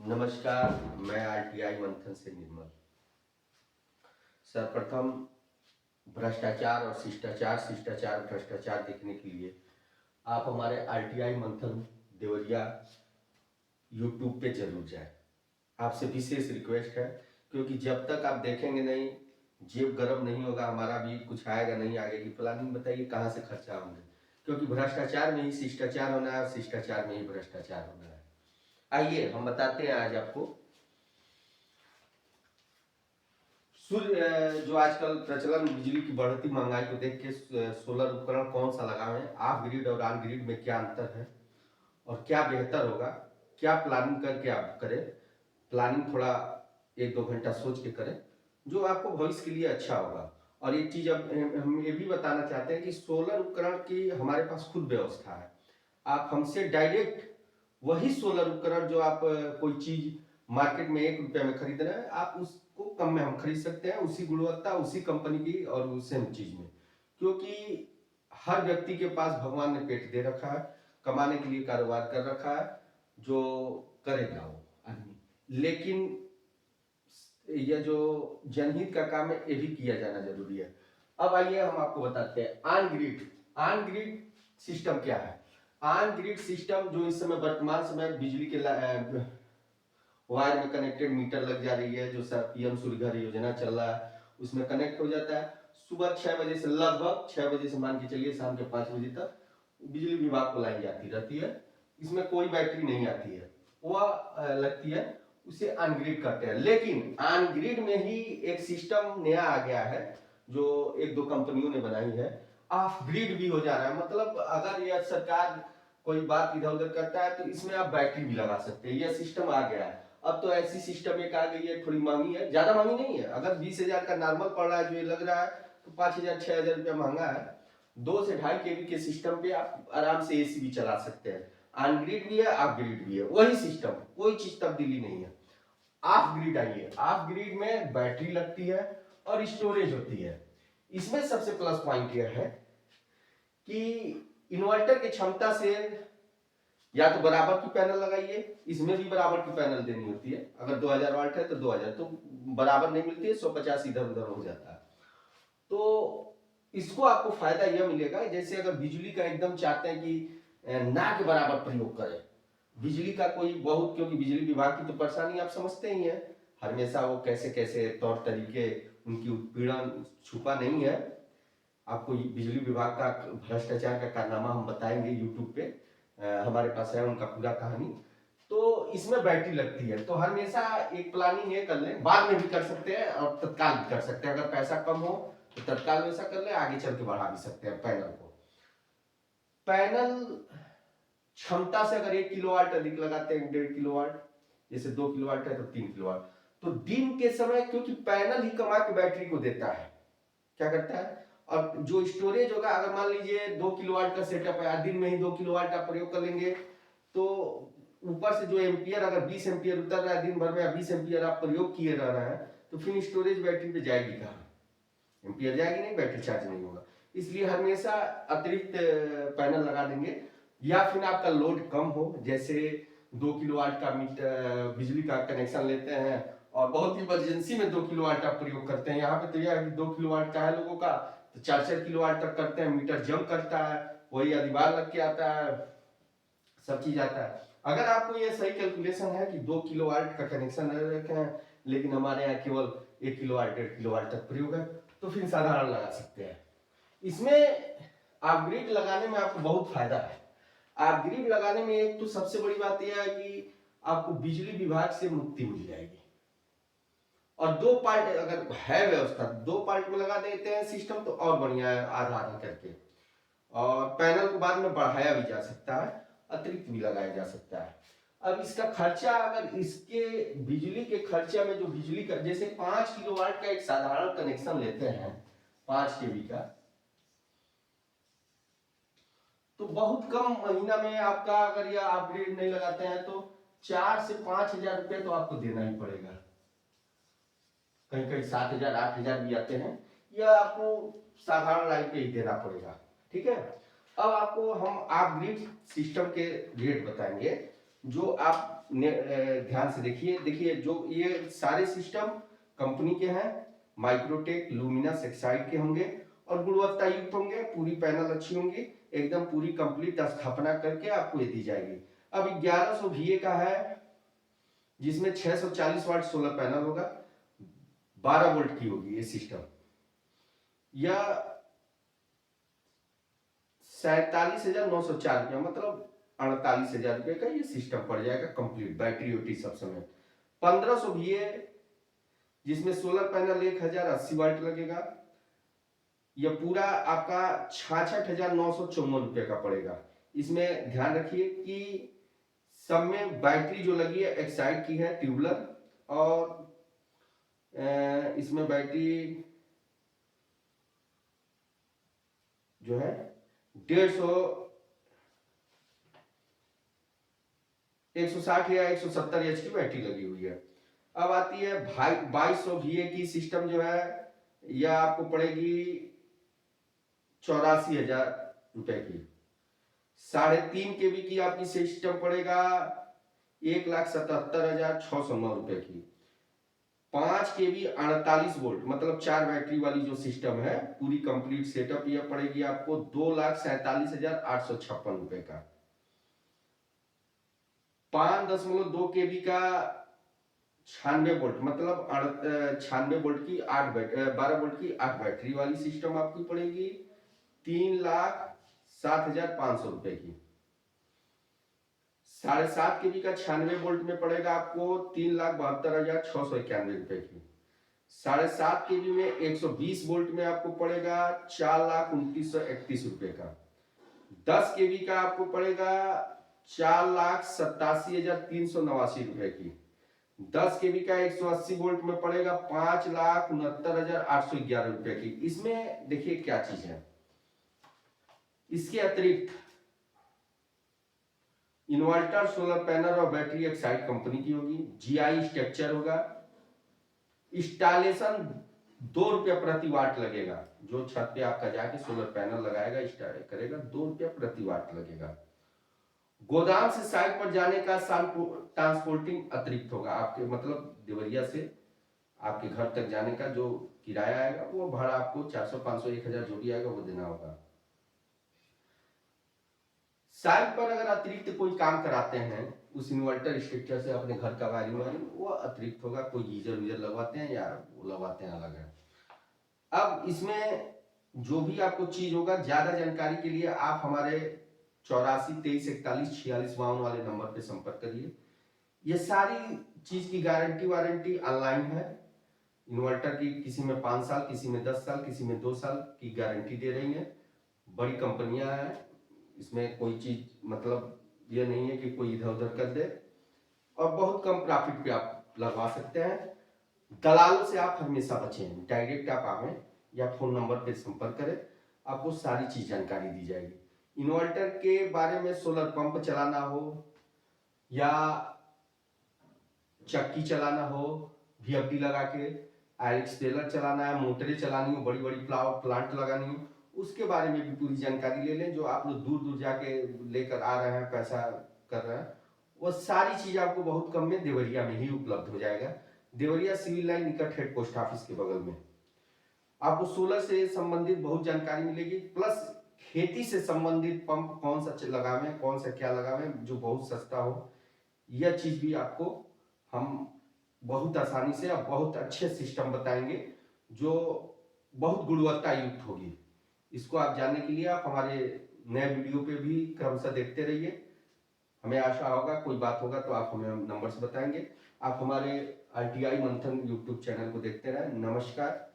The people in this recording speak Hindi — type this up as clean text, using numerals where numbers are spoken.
नमस्कार। मैं आरटीआई मंथन से निर्मल। सर्वप्रथम भ्रष्टाचार और शिष्टाचार शिष्टाचार भ्रष्टाचार देखने के लिए आप हमारे आरटीआई मंथन देवरिया यूट्यूब पे जरूर जाएं। आपसे विशेष रिक्वेस्ट है, क्योंकि जब तक आप देखेंगे नहीं, जेब गर्म नहीं होगा, हमारा भी कुछ आएगा नहीं, आगे की प्लानिंग बताइए कहाँ से खर्चा होंगे। क्योंकि भ्रष्टाचार में ही शिष्टाचार होना है और शिष्टाचार में ही भ्रष्टाचार होना है। आइए हम बताते हैं आज आपको सूर्य जो आजकल प्रचलन बिजली की बढ़ती महंगाई को देख के सोलर उपकरण कौन सा लगावें, ऑफ ग्रिड और ऑन ग्रिड में क्या अंतर है और क्या बेहतर होगा, क्या प्लानिंग करके आप करें। प्लानिंग थोड़ा 1-2 घंटा सोच के करें जो आपको भविष्य के लिए अच्छा होगा। और एक चीज अब हम ये भी बताना चाहते हैं कि सोलर उपकरण की हमारे पास खुद व्यवस्था है। आप हमसे डायरेक्ट वही सोलर उपकरण जो आप कोई चीज मार्केट में 1 रुपया में खरीद रहे हैं, आप उसको कम में हम खरीद सकते हैं, उसी गुणवत्ता उसी कंपनी की और उस सेम चीज में। क्योंकि हर व्यक्ति के पास भगवान ने पेट दे रखा है, कमाने के लिए कारोबार कर रखा है, जो करेगा वो आदमी। लेकिन यह जो जनहित का काम है ये भी किया जाना जरूरी है। अब आइए हम आपको बताते हैं ऑन ग्रिड सिस्टम क्या है। ऑन ग्रिड सिस्टम जो इस समय वर्तमान समय बिजली के वायर में कनेक्टेड मीटर लग जा रही है, जो पीएम सूर्य घर योजना चल रहा है उसमें कनेक्ट हो जाता है। सुबह 6 बजे से लगभग 6 बजे से मान के चलिए शाम के 5 बजे तक बिजली विभाग को लाइन जाती रहती है। इसमें कोई बैटरी नहीं आती है, वह लगती है, उसे अनग्रिड कहते हैं। लेकिन अनग्रिड में ही एक सिस्टम नया आ गया है जो 1-2 कंपनियों ने बनाई है, ऑफ ग्रिड भी हो जा रहा है। मतलब अगर यह सरकार कोई बात इधर उधर करता है तो इसमें आप बैटरी भी लगा सकते हैं, यह सिस्टम आ गया है। अब तो ऐसी सिस्टम एक आ गई है, थोड़ी महंगी है, ज्यादा महंगी नहीं है। अगर 20,000 का नॉर्मल पड़ रहा है जो ये लग रहा है, तो 5,000-6,000 रुपया महंगा है। 2 से 2.5 केवी के सिस्टम पे आप आराम से एसी भी चला सकते हैं। अनग्रिड भी है, ऑफ ग्रिड भी है, वही सिस्टम, कोई चीज तब्दीली नहीं है। ऑफ ग्रिड आइए, ऑफ ग्रिड में बैटरी लगती है और स्टोरेज होती है। इसमें सबसे प्लस पॉइंट यह है कि इन्वर्टर की क्षमता से या तो बराबर की पैनल लगाइए, इसमें भी बराबर की पैनल देनी होती है। अगर 2000 वाट है तो 2000, तो बराबर नहीं मिलती है, 150 इधर उधर हो जाता है। तो इसको आपको फायदा यह मिलेगा, जैसे अगर बिजली का एकदम चाहते हैं कि ना के बराबर प्रयोग करें बिजली का कोई बहुत, क्योंकि बिजली विभाग की तो परेशानी आप समझते ही हैं, हमेशा वो कैसे कैसे तौर तरीके, उनकी उत्पीड़न छुपा नहीं है। आपको बिजली विभाग का भ्रष्टाचार का कारनामा हम बताएंगे यूट्यूब पे, हमारे पास है उनका पूरा कहानी। तो इसमें बैटरी लगती है, तो हमेशा एक प्लानिंग ये कर लें, बाद में भी कर सकते हैं और तत्काल भी कर सकते हैं। अगर पैसा कम हो तो तत्काल वैसा कर ले, आगे चल के बढ़ा भी सकते हैं पैनल को। पैनल क्षमता से अगर 1 किलोवाट अधिक लगाते हैं, 1.5 किलोवाट, जैसे 2 किलोवाट है तो 3 किलोवाट, तो दिन के समय, क्योंकि पैनल ही कमा के बैटरी को देता है, क्या करता है, और जो स्टोरेज होगा, अगर मान लीजिए 2 किलोवाट का सेटअप है, दिन में ही 2 किलोवाट आप प्रयोग कर लेंगे, तो ऊपर से जो एम्पियर, अगर 20 एम्पियर उतर रहा है दिन भर में, 20 एम्पियर आप प्रयोग किए रह रहे हैं, तो फिर स्टोरेज बैटरी पे जाएगी कहाँ, एम्पियर जाएगी नहीं, बैटरी चार्ज नहीं होगा। इसलिए हमेशा अतिरिक्त पैनल लगा देंगे। या फिर आपका लोड कम हो, जैसे 2 किलोवाट का मीटर बिजली का कनेक्शन लेते हैं और बहुत ही इमरजेंसी में 2 किलोवाट आप प्रयोग करते हैं। यहाँ पे तो यह 2 किलोवाट का है लोगों का, तो 4-4 किलोवाट तक करते हैं, मीटर जम करता है, वही अधिभार लग के आता है, सब चीज आता है। अगर आपको ये सही कैलकुलेशन है कि 2 किलोवाट का कनेक्शन रखे हैं, लेकिन हमारे यहाँ केवल 1 किलोवाट 1.5 किलोवाट तक प्रयोग है, तो फिर साधारण लगा सकते हैं। इसमें आप ग्रिड लगाने में आपको बहुत फायदा है। आप ग्रिड लगाने में एक तो सबसे बड़ी बात यह है कि आपको बिजली विभाग से मुक्ति मिल जाएगी। और 2 पार्ट अगर है व्यवस्था, 2 पार्ट में लगा देते हैं सिस्टम, तो और बढ़िया है, आधा आधा करके। और पैनल को बाद में बढ़ाया भी जा सकता है, अतिरिक्त भी लगाया जा सकता है। अब इसका खर्चा, अगर इसके बिजली के खर्चा में जो बिजली का, जैसे 5 किलोवाट का एक साधारण कनेक्शन लेते हैं 5 केवी का, तो बहुत कम महीना में आपका, अगर यह आप ग्रिड नहीं लगाते हैं तो 4 से 5 हजार रुपये तो आपको देना ही पड़ेगा। कहीं कहीं 7 हजार 8 हजार भी आते हैं, यह आपको साधारण लाइन पे ही देना पड़ेगा। ठीक है, अब आपको हम आप ग्रिड सिस्टम के रेट बताएंगे। जो आप ध्यान से देखिए जो ये सारे सिस्टम कंपनी के हैं, माइक्रोटेक लुमिनस एक्साइड के होंगे और गुणवत्ता युक्त होंगे, पूरी पैनल अच्छी होंगी, एकदम पूरी कंप्लीट स्थापना करके आपको ये दी जाएगी। अब 1100 VA का है जिसमें 640 वाट सोलर पैनल होगा, 12 वोल्ट की होगी ये सिस्टम, या 47,904 रुपया, मतलब 48,000 रुपये का ये सिस्टम पड़ जाएगा कंप्लीट, बैटरी वोटरी सब समय। 1500 VA जिसमें सोलर पैनल 1080 वाट लगेगा, यह पूरा आपका 66,954 रुपये का पड़ेगा। इसमें ध्यान रखिए कि सब में बैटरी जो लगी है एक्साइड की है ट्यूबलर, और इसमें बैटरी जो है 160 या 170 एच की बैटरी लगी हुई है। अब आती है 2200 VA की सिस्टम जो है, यह आपको पड़ेगी 84,000 रुपए की। 3.5 kV की आपकी सिस्टम पड़ेगा 1,77,609 रुपए की। 5 kV 48 वोल्ट मतलब 4 बैटरी वाली जो सिस्टम है पूरी कंप्लीट सेटअप, यह पड़ेगी आपको 2,47,856 रुपए का। 5.2 kV का 96 वोल्ट मतलब 96 वोल्ट की 12 वोल्ट की 8 बैटरी वाली सिस्टम आपकी पड़ेगी 3,07,500 रुपए की। 7.5 kV का 96 वोल्ट में पड़ेगा आपको 3,72,691 रुपए की। 7.5 kV में 120 वोल्ट में आपको पड़ेगा 4,29,31 रुपए का। 10 kV का आपको पड़ेगा 4,87,389 रुपए की। 10 kV का 180 वोल्ट में पड़ेगा 5,69,811 रुपए की। इसमें देखिए क्या चीज है, इसके अतिरिक्त इन्वर्टर, सोलर पैनल और बैटरी एक्साइड कंपनी की होगी, GI स्ट्रक्चर होगा, इंस्टॉलेशन 2 रुपया प्रति वाट लगेगा। जो छत पे आपका जाके सोलर पैनल लगाएगा इंस्टॉल करेगा 2 रुपया प्रति वाट लगेगा। गोदाम से साइट पर जाने का ट्रांसपोर्टिंग अतिरिक्त होगा, आपके मतलब देवरिया से आपके घर तक जाने का जो किराया आएगा वो भाड़ा आपको 400, 500, 1000 जो भी आएगा वो देना होगा। साइट पर अगर अतिरिक्त कोई काम कराते हैं उस इन्वर्टर स्ट्रक्चर से अपने घर का वायरिंग वो अतिरिक्त होगा, कोई गीजर वीजर लगवाते हैं या वो लगवाते हैं अलग है। अब इसमें जो भी आपको चीज होगा, ज्यादा जानकारी के लिए आप हमारे 84 23 41 46 52 वाले नंबर पे संपर्क करिए। ये सारी चीज की गारंटी वारंटी ऑनलाइन है। इन्वर्टर की किसी में 5 साल, किसी में 10 साल, किसी में 2 साल की गारंटी दे रही है। बड़ी कंपनियां हैं, इसमें कोई चीज मतलब ये नहीं है कि कोई इधर उधर कर दे, और बहुत कम प्रॉफिट पे आप लगवा सकते हैं। दलालों से आप हमेशा बचें, डायरेक्ट आप आवें या फोन नंबर पे संपर्क करें, आपको सारी चीज जानकारी दी जाएगी। इन्वर्टर के बारे में सोलर पंप चलाना हो या चक्की चलाना हो, VFD लगा के एक्सपेलर चलाना है, मोटरें चलानी हो, बड़ी बड़ी प्लांट लगानी हो, उसके बारे में भी पूरी जानकारी ले लें। जो आप लोग दूर दूर जाके लेकर आ रहे हैं, पैसा कर रहे हैं, वो सारी चीज आपको बहुत कम में देवरिया में ही उपलब्ध हो जाएगा। देवरिया सिविल लाइन निकट हेड पोस्ट ऑफिस के बगल में आपको सोलर से संबंधित बहुत जानकारी मिलेगी, प्लस खेती से संबंधित पंप कौन सा लगावें, कौन सा क्या लगावें जो बहुत सस्ता हो, यह चीज भी आपको हम बहुत आसानी से और बहुत अच्छे सिस्टम बताएंगे जो बहुत गुणवत्ता युक्त होगी। इसको आप जानने के लिए आप हमारे नए वीडियो पे भी क्रमशः देखते रहिए। हमें आशा होगा कोई बात होगा तो आप हमें नंबर से बताएंगे। आप हमारे RTI मंथन यूट्यूब चैनल को देखते रहें। नमस्कार।